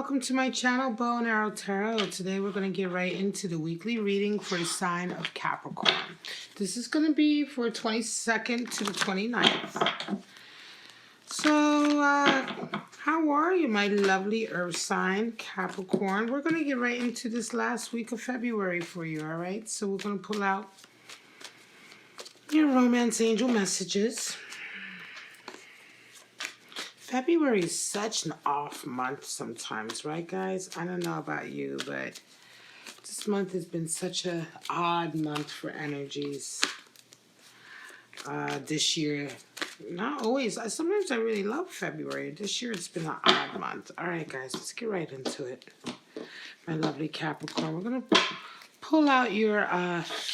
welcome to my channel, Bow and Arrow Tarot. Today we're going to get right into the weekly reading for the sign of Capricorn. This is going to be for 22nd to the 29th. So, how are you, my lovely earth sign, Capricorn? We're going to get right into this last week of February for you, all right? So we're going to pull out your romance angel messages. February is such an off month sometimes, right, guys? I don't know about you, but this month has been such an odd month for energies. This year, not always. Sometimes I really love February. This year it's been an odd month. All right, guys, let's get right into it. My lovely Capricorn, we're going to pull out your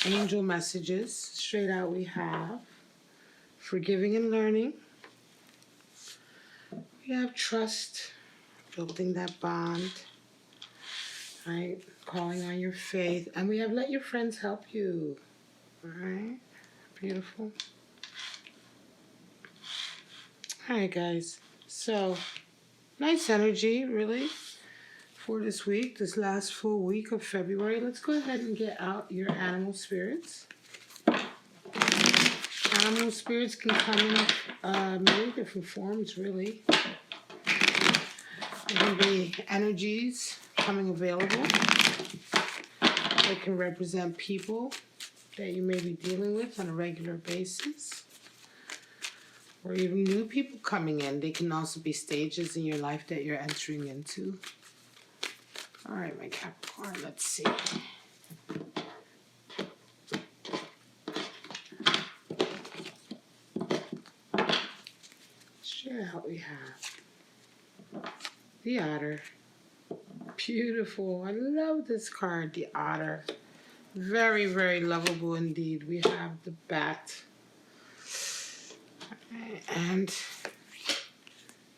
angel messages. Straight out we have forgiving and learning. We have trust, building that bond, right? Calling on your faith. And we have let your friends help you, all right? Beautiful. All right, guys. So, nice energy, really, for this week, this last full week of February. Let's go ahead and get out your animal spirits. Animal spirits can come in many different forms, really. There can be energies coming available that can represent people that you may be dealing with on a regular basis. Or even new people coming in. They can also be stages in your life that you're entering into. All right, my Capricorn, let's see. Straight out we have the Otter. Beautiful. I love this card, the Otter. Very, very lovable indeed. We have the Bat. And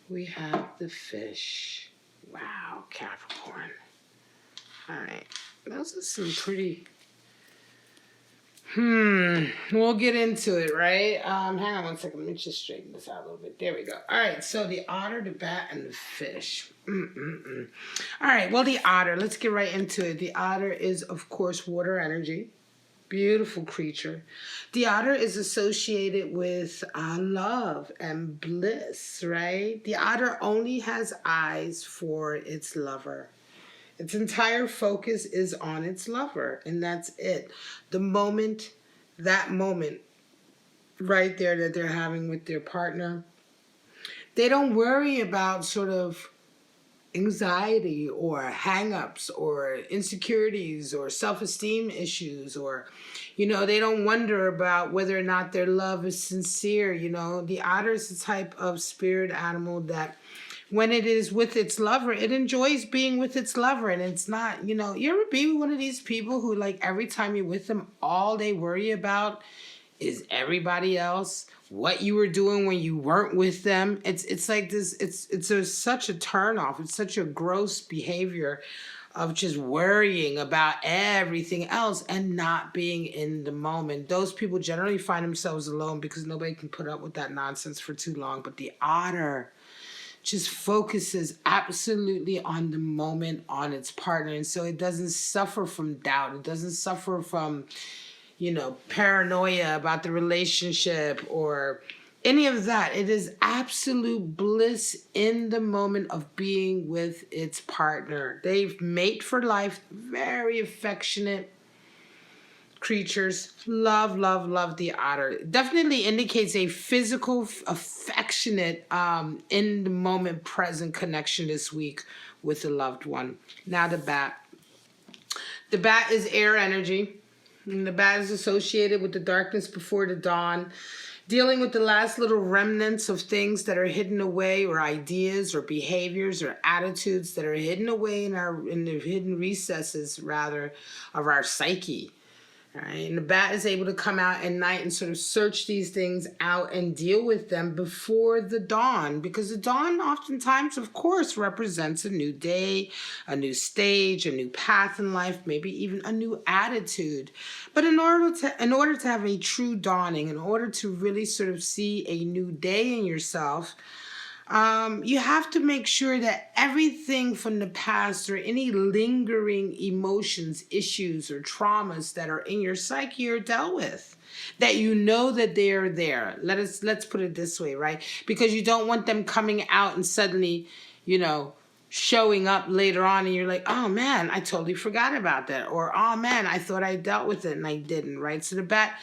we have the Fish. Wow, Capricorn. All right. Those are some pretty... We'll get into it, right? Hang on one second. Let me just straighten this out a little bit. There we go. All right, so the Otter, the Bat, and the Fish. All right, well, the Otter. Let's get right into it. The Otter is, of course, water energy. Beautiful creature. The Otter is associated with love and bliss, right? The Otter only has eyes for its lover. Its entire focus is on its lover, and that's it. The moment, that moment right there that they're having with their partner, they don't worry about sort of anxiety or hang-ups or insecurities or self-esteem issues, or, you know, they don't wonder about whether or not their love is sincere. You know, the Otter is the type of spirit animal that when it is with its lover, it enjoys being with its lover. And it's not, you know, you ever be one of these people who, like, every time you're with them, all they worry about is everybody else, what you were doing when you weren't with them. It's like this, it's such a turnoff. It's such a gross behavior of just worrying about everything else and not being in the moment. Those people generally find themselves alone because nobody can put up with that nonsense for too long. But the Otter just focuses absolutely on the moment, on its partner. And so it doesn't suffer from doubt. It doesn't suffer from, you know, paranoia about the relationship or any of that. It is absolute bliss in the moment of being with its partner. They mate for life, very affectionate creatures. Love, love, love the Otter. Definitely indicates a physical, affectionate, in the moment present connection this week with a loved one. Now the Bat. The Bat is air energy. And the Bat is associated with the darkness before the dawn, dealing with the last little remnants of things that are hidden away, or ideas or behaviors or attitudes that are hidden away in the hidden recesses, rather, of our psyche. Right? And the Bat is able to come out at night and sort of search these things out and deal with them before the dawn, because the dawn oftentimes, of course, represents a new day, a new stage, a new path in life, maybe even a new attitude. But in order to have a true dawning, in order to really sort of see a new day in yourself, You have to make sure that everything from the past or any lingering emotions, issues, or traumas that are in your psyche are dealt with. That you know that they are there. Let's put it this way, right? Because you don't want them coming out and suddenly, you know, showing up later on and you're like, oh man, I totally forgot about that. Or, oh man, I thought I dealt with it and I didn't, right? So the bat,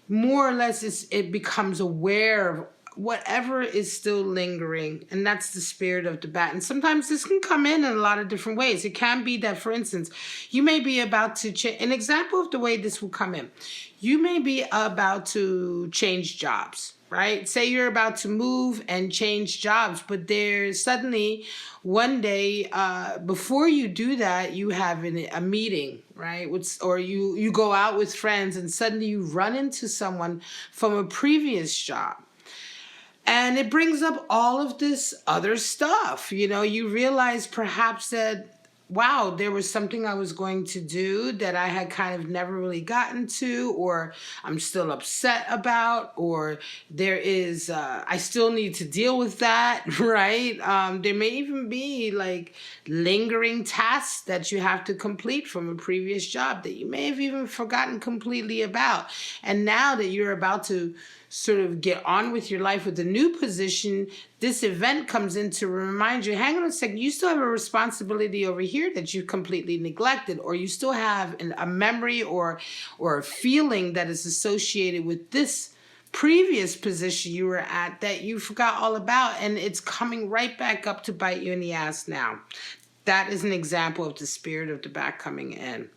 more or less, it becomes aware of whatever is still lingering, and that's the spirit of the bat. And sometimes this can come in a lot of different ways. It can be that, for instance, you may be about to change. An example of the way this will come in, you may be about to change jobs, right? Say you're about to move and change jobs, but there's suddenly one day before you do that, you have a meeting, right? Or you go out with friends and suddenly you run into someone from a previous job. And it brings up all of this other stuff. You know, you realize perhaps that, wow, there was something I was going to do that I had kind of never really gotten to, or I'm still upset about, or there is, I still need to deal with that, right? There may even be like lingering tasks that you have to complete from a previous job that you may have even forgotten completely about. And now that you're about to sort of get on with your life with a new position, this event comes in to remind you, hang on a second, you still have a responsibility over here that you completely neglected, or you still have a memory or a feeling that is associated with this previous position you were at that you forgot all about, and it's coming right back up to bite you in the ass now. That is an example of the spirit of the bat coming in.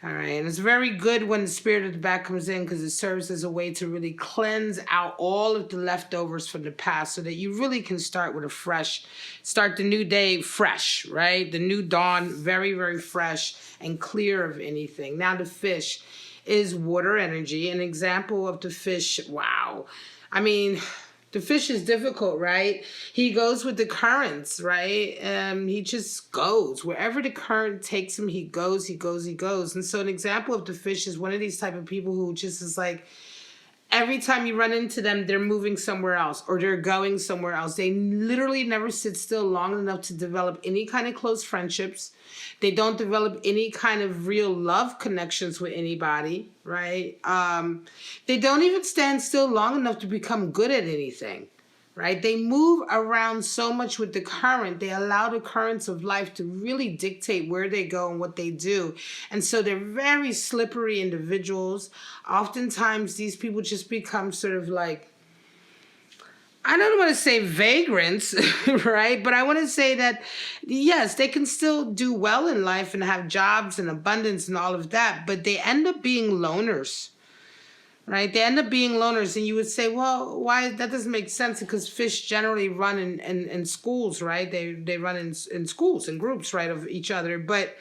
All right, and it's very good when the spirit of the bat comes in because it serves as a way to really cleanse out all of the leftovers from the past so that you really can start start the new day fresh, right? The new dawn, very, very fresh and clear of anything. Now the fish is water energy. An example of the fish, wow. I mean, the fish is difficult, right? He goes with the currents, right? He just goes. Wherever the current takes him, he goes, he goes, he goes. And so an example of the fish is one of these type of people who just is like, every time you run into them, they're moving somewhere else or they're going somewhere else. They literally never sit still long enough to develop any kind of close friendships. They don't develop any kind of real love connections with anybody, right? They don't even stand still long enough to become good at anything, right? They move around so much with the current. They allow the currents of life to really dictate where they go and what they do. And so they're very slippery individuals. Oftentimes, these people just become sort of like, I don't want to say vagrants, right? But I want to say that, yes, they can still do well in life and have jobs and abundance and all of that, but they end up being loners, right? They end up being loners. And you would say, well, why? That doesn't make sense because fish generally run in schools, right? They run in schools and groups, right, of each other. But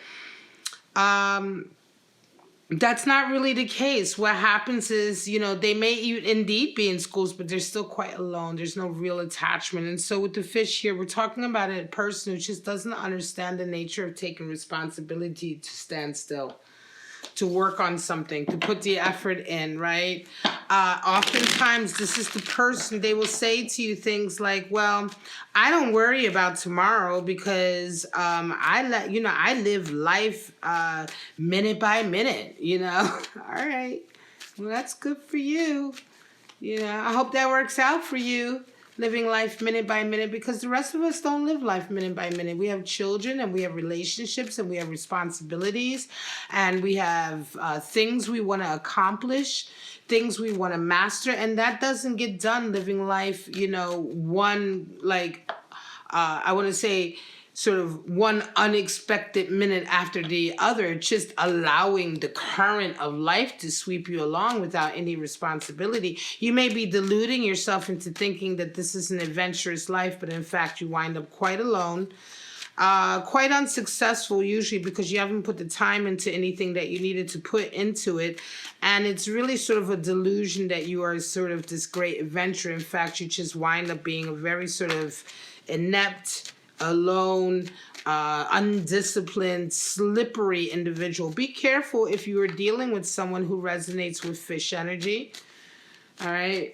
that's not really the case. What happens is, you know, they may indeed be in schools, but they're still quite alone. There's no real attachment. And so with the fish here, we're talking about a person who just doesn't understand the nature of taking responsibility to stand still, to work on something, to put the effort in, right? Oftentimes, this is the person, they will say to you things like, well, I don't worry about tomorrow because I live life minute by minute, you know? All right. Well, that's good for you. You know, I hope that works out for you. Living life minute by minute, because the rest of us don't live life minute by minute. We have children and we have relationships and we have responsibilities and we have things we want to accomplish, things we want to master, and that doesn't get done living life, you know, I want to say sort of one unexpected minute after the other, just allowing the current of life to sweep you along without any responsibility. You may be deluding yourself into thinking that this is an adventurous life, but in fact you wind up quite alone, quite unsuccessful usually because you haven't put the time into anything that you needed to put into it. And it's really sort of a delusion that you are sort of this great adventurer. In fact, you just wind up being a very sort of inept, alone, undisciplined, slippery individual. Be careful if you are dealing with someone who resonates with fish energy. All right.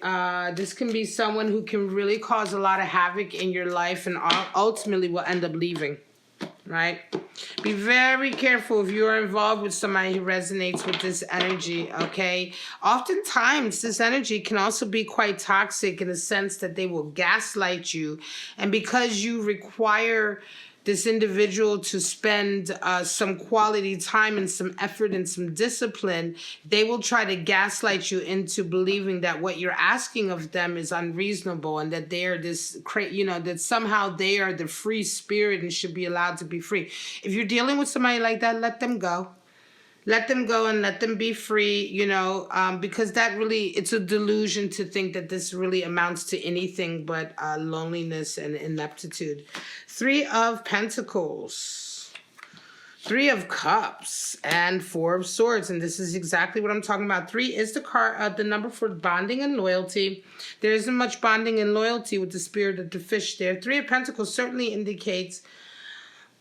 This can be someone who can really cause a lot of havoc in your life and ultimately will end up leaving. Right? Be very careful if you are involved with somebody who resonates with this energy, okay? Oftentimes, this energy can also be quite toxic in the sense that they will gaslight you. And because you require this individual to spend some quality time and some effort and some discipline, they will try to gaslight you into believing that what you're asking of them is unreasonable and that they are that somehow they are the free spirit and should be allowed to be free. If you're dealing with somebody like that, let them go. Let them go and let them be free, because it's a delusion to think that this really amounts to anything but loneliness and ineptitude. 3 of Pentacles, 3 of Cups, and 4 of Swords. And this is exactly what I'm talking about. 3 is the number for bonding and loyalty. There isn't much bonding and loyalty with the spirit of the fish there. 3 of Pentacles certainly indicates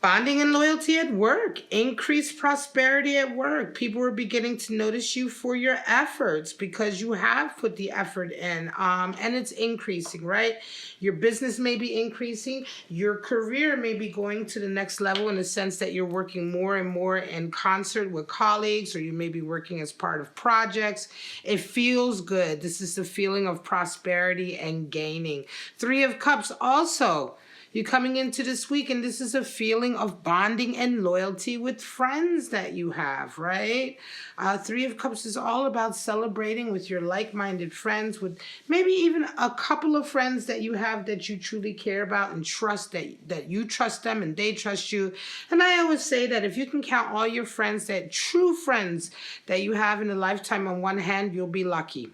bonding and loyalty at work, increased prosperity at work. People are beginning to notice you for your efforts because you have put the effort in, and it's increasing, right? Your business may be increasing. Your career may be going to the next level in the sense that you're working more and more in concert with colleagues, or you may be working as part of projects. It feels good. This is the feeling of prosperity and gaining. 3 of Cups also. You're coming into this week, and this is a feeling of bonding and loyalty with friends that you have, right? 3 of Cups is all about celebrating with your like-minded friends, with maybe even a couple of friends that you have that you truly care about and trust, that you trust them and they trust you. And I always say that if you can count all your friends, that true friends that you have in a lifetime on one hand, you'll be lucky.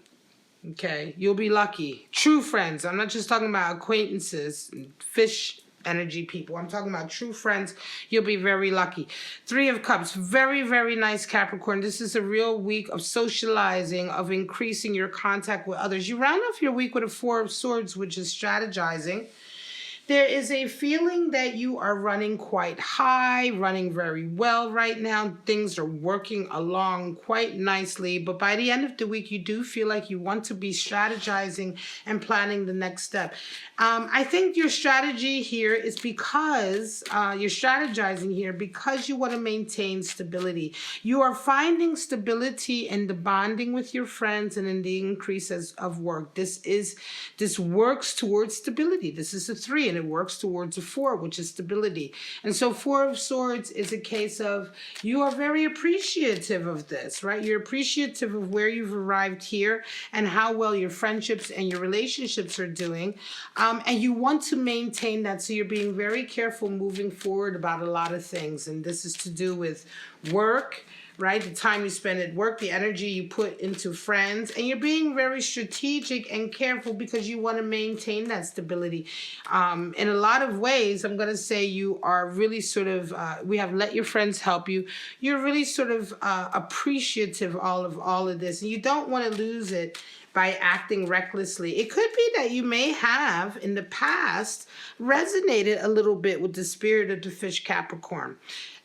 Okay, you'll be lucky. True friends. I'm not just talking about acquaintances, fish energy people. I'm talking about true friends. You'll be very lucky. 3 of Cups. Very, very nice, Capricorn. This is a real week of socializing, of increasing your contact with others. You round off your week with a 4 of Swords, which is strategizing. There is a feeling that you are running quite high, running very well right now. Things are working along quite nicely. But by the end of the week, you do feel like you want to be strategizing and planning the next step. I think your strategy here is because you're strategizing here because you want to maintain stability. You are finding stability in the bonding with your friends and in the increases of work. This works towards stability. This is a 3, and it works towards a 4, which is stability. And so 4 of Swords is a case of you are very appreciative of this, right? You're appreciative of where you've arrived here and how well your friendships and your relationships are doing. And you want to maintain that, so you're being very careful moving forward about a lot of things. And this is to do with work, right? The time you spend at work, the energy you put into friends, and you're being very strategic and careful because you want to maintain that stability. In a lot of ways, I'm going to say you are really sort of, we have let your friends help you. You're really sort of appreciative of all of this, and you don't want to lose it by acting recklessly. It could be that you may have in the past resonated a little bit with the spirit of the fish, Capricorn.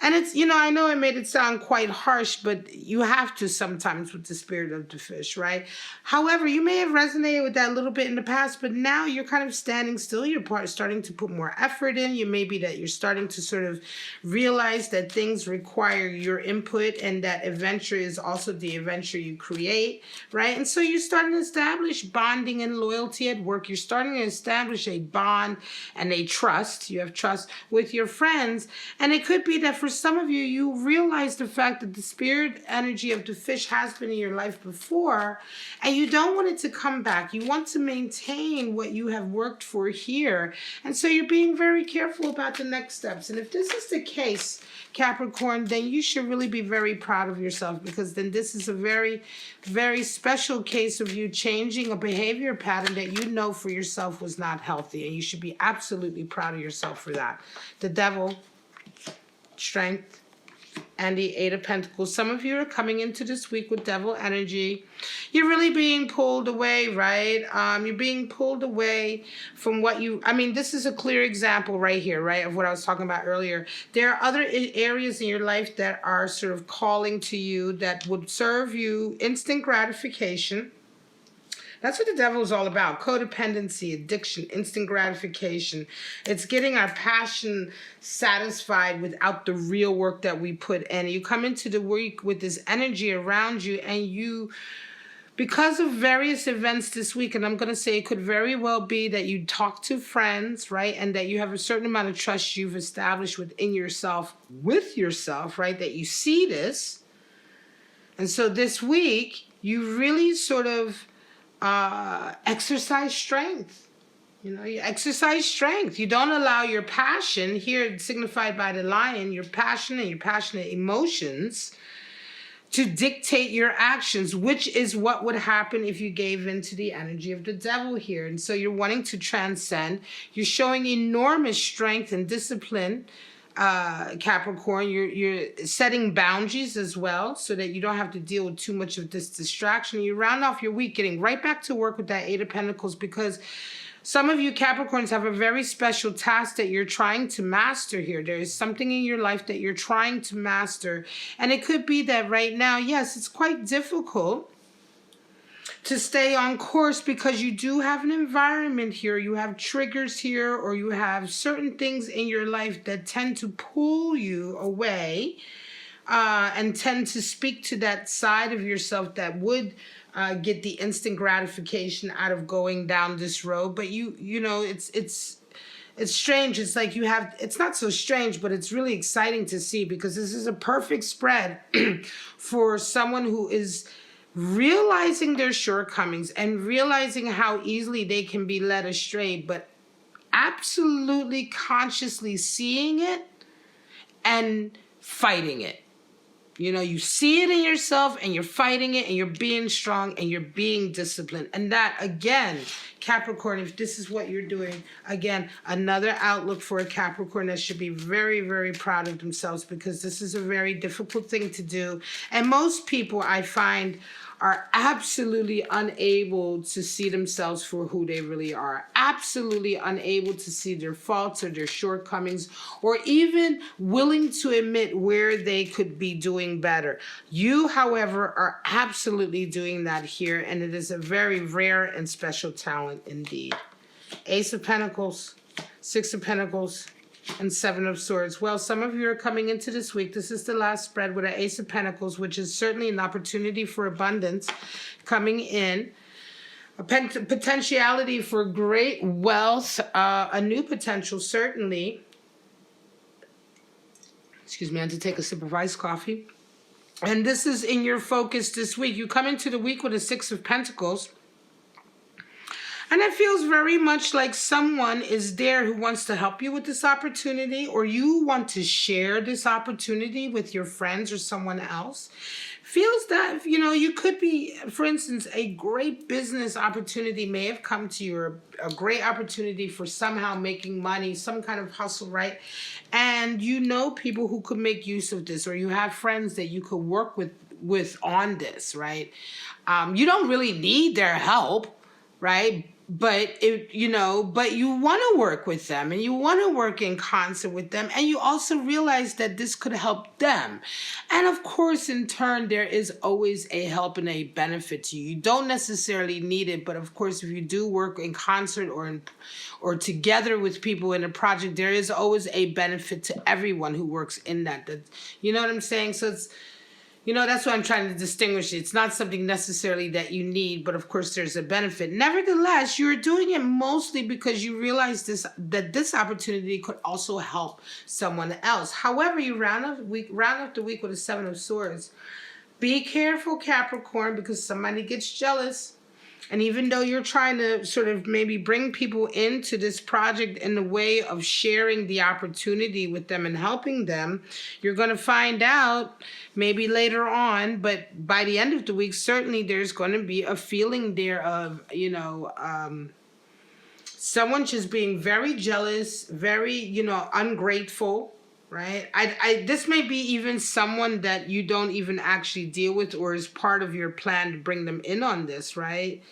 And it's, I know I made it sound quite harsh, but you have to sometimes with the spirit of the fish, right? However, you may have resonated with that a little bit in the past, but now you're kind of standing still. You're starting to put more effort in. You may be that you're starting to sort of realize that things require your input and that adventure is also the adventure you create, right? And so you're starting to establish bonding and loyalty at work. You're starting to establish a bond and a trust. You have trust with your friends. And it could be that for some of you, you realize the fact that the spirit energy of the fish has been in your life before, and you don't want it to come back. You want to maintain what you have worked for here. And so you're being very careful about the next steps. And if this is the case, Capricorn, then you should really be very proud of yourself, because then this is a very, very special case of you changing a behavior pattern that you know for yourself was not healthy. And you should be absolutely proud of yourself for that. The Devil, Strength, and the 8 of Pentacles. Some of you are coming into this week with devil energy. You're really being pulled away, right? You're being pulled away from what this is a clear example right here, right, of what I was talking about earlier. There are other areas in your life that are sort of calling to you that would serve you instant gratification, That's what the devil is all about. Codependency, addiction, instant gratification. It's getting our passion satisfied without the real work that we put in. You come into the week with this energy around you, and you, because of various events this week, and I'm going to say it could very well be that you talk to friends, right? And that you have a certain amount of trust you've established within yourself, with yourself, right? That you see this. And so this week, you really sort of exercise strength. You know, you exercise strength. You don't allow your passion, here signified by the lion, your passion and your passionate emotions, to dictate your actions, which is what would happen if you gave in to the energy of the devil here. And so you're wanting to transcend. You're showing enormous strength and discipline, Capricorn. You're setting boundaries as well so that you don't have to deal with too much of this distraction. You round off your week getting right back to work with that Eight of Pentacles, because some of you Capricorns have a very special task that you're trying to master here. There is something in your life that you're trying to master. And it could be that right now, yes, it's quite difficult to stay on course because you do have an environment here. You have triggers here, or you have certain things in your life that tend to pull you away and tend to speak to that side of yourself that would get the instant gratification out of going down this road. But you know, it's strange. It's like you have, it's not so strange, but it's really exciting to see, because this is a perfect spread for someone who is realizing their shortcomings and realizing how easily they can be led astray, but absolutely consciously seeing it and fighting it. You know, you see it in yourself and you're fighting it and you're being strong and you're being disciplined. And that, again, Capricorn, if this is what you're doing, again, another outlook for a Capricorn that should be very, very proud of themselves, because this is a very difficult thing to do. And most people, I find, are absolutely unable to see themselves for who they really are, absolutely unable to see their faults or their shortcomings, or even willing to admit where they could be doing better. You, however, are absolutely doing that here, and it is a very rare and special talent indeed. Ace of Pentacles, Six of Pentacles, and Seven of Swords. Well, some of you are coming into this week. This is the last spread with an Ace of Pentacles, which is certainly an opportunity for abundance coming in. A potentiality for great wealth, a new potential, certainly. Excuse me, I had to take a sip of iced coffee. And this is in your focus this week. You come into the week with a Six of Pentacles. And it feels very much like someone is there who wants to help you with this opportunity, or you want to share this opportunity with your friends or someone else. Feels that, you know, you could be, for instance, a great business opportunity may have come to you, or a great opportunity for somehow making money, some kind of hustle, right? And you know people who could make use of this, or you have friends that you could work with on this, right? You don't really need their help, right? But but you want to work with them, and you want to work in concert with them, and you also realize that this could help them. And of course, in turn, there is always a help and a benefit to you. You don't necessarily need it, but of course, if you do work in concert or together with people in a project, there is always a benefit to everyone who works in that. You know what I'm saying? So it's, you know, that's what I'm trying to distinguish. It's not something necessarily that you need, but of course there's a benefit. Nevertheless, you're doing it mostly because you realize that this opportunity could also help someone else. However, you round off the week with a Seven of Swords. Be careful, Capricorn, because somebody gets jealous. And even though you're trying to sort of maybe bring people into this project in the way of sharing the opportunity with them and helping them, you're going to find out maybe later on, but by the end of the week, certainly there's going to be a feeling there of, someone just being very jealous, very, ungrateful. Right? This may be even someone that you don't even actually deal with, or is part of your plan to bring them in on this, right?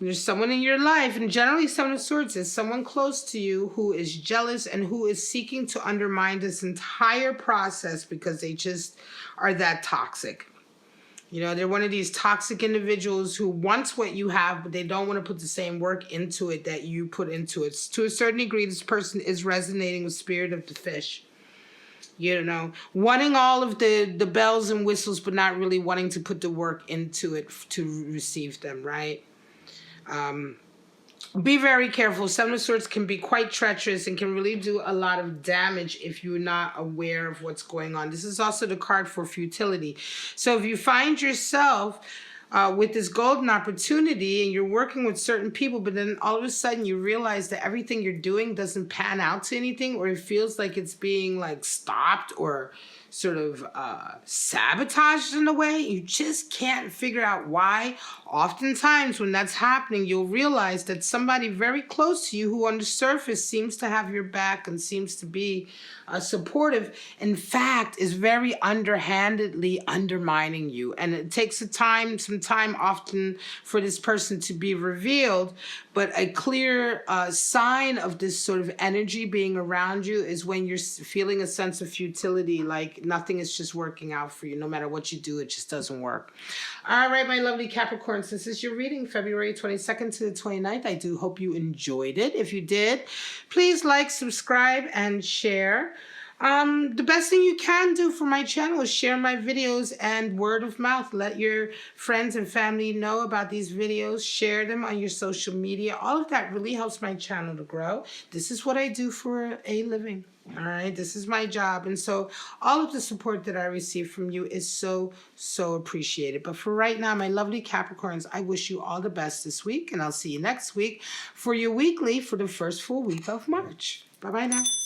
There's someone in your life, and generally Seven of Swords is someone close to you who is jealous and who is seeking to undermine this entire process because they just are that toxic. You know, they're one of these toxic individuals who wants what you have, but they don't want to put the same work into it that you put into it. To a certain degree, this person is resonating with spirit of the fish. You know, wanting all of the bells and whistles, but not really wanting to put the work into it to receive them, right? Be very careful. Seven of Swords can be quite treacherous and can really do a lot of damage if you're not aware of what's going on. This is also the card for futility. So if you find yourself with this golden opportunity and you're working with certain people, but then all of a sudden you realize that everything you're doing doesn't pan out to anything, or it feels like it's being like stopped or sort of sabotaged in a way, you just can't figure out why. Oftentimes when that's happening, you'll realize that somebody very close to you who on the surface seems to have your back and seems to be supportive, in fact, is very underhandedly undermining you. And it takes some time often for this person to be revealed, but a clear sign of this sort of energy being around you is when you're feeling a sense of futility, like nothing is just working out for you. No matter what you do, it just doesn't work. All right, my lovely Capricorns, this is your reading, February 22nd to the 29th. I do hope you enjoyed it. If you did, please like, subscribe, and share. The best thing you can do for my channel is share my videos and word of mouth. Let your friends and family know about these videos. Share them on your social media. All of that really helps my channel to grow. This is what I do for a living. All right, this is my job. And so all of the support that I receive from you is so, so appreciated. But for right now, my lovely Capricorns, I wish you all the best this week. And I'll see you next week for your weekly for the first full week of March. Bye-bye now.